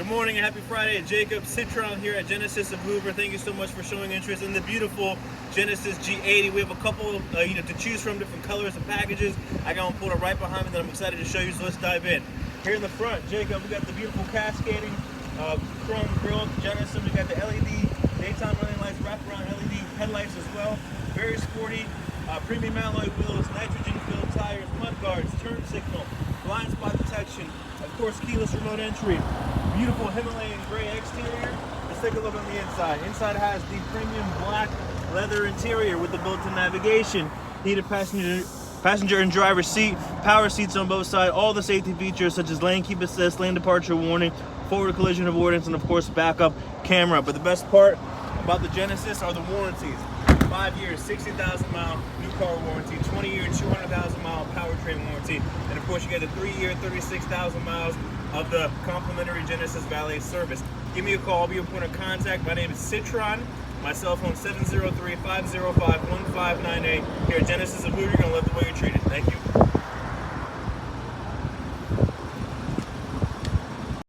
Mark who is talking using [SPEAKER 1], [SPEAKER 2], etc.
[SPEAKER 1] Good morning and happy Friday. Jacob Citron here at Genesis of Hoover. Thank you so much for showing interest in the beautiful Genesis G80. We have a couple to choose from, different colors and packages. I got one pulled up right behind me that I'm excited to show you, so let's dive in. Here in the front, Jacob, we got the beautiful cascading chrome grille Genesis. We got the LED daytime running lights, wraparound LED headlights as well. Very sporty, premium alloy wheels, nitrogen-filled tires, mud guards, turn signal, blind spot detection, of course keyless remote entry. Beautiful Himalayan gray exterior. Let's take a look on the inside. Inside has the premium black leather interior with the built-in navigation, heated passenger and driver seat, power seats on both sides, all the safety features such as lane keep assist, lane departure warning, forward collision avoidance, and of course backup camera. But the best part about the Genesis are the warranties. 5 years, 60,000 mile new car warranty, 20-year, 200,000 mile powertrain warranty, and of course you get the 3-year, 36,000 miles of the complimentary Genesis valet service. Give me a call, I'll be your point of contact. My name is Citron. My cell phone 703-505-1598. Here at Genesis of Hoover. You're gonna love the way you're treated. Thank you.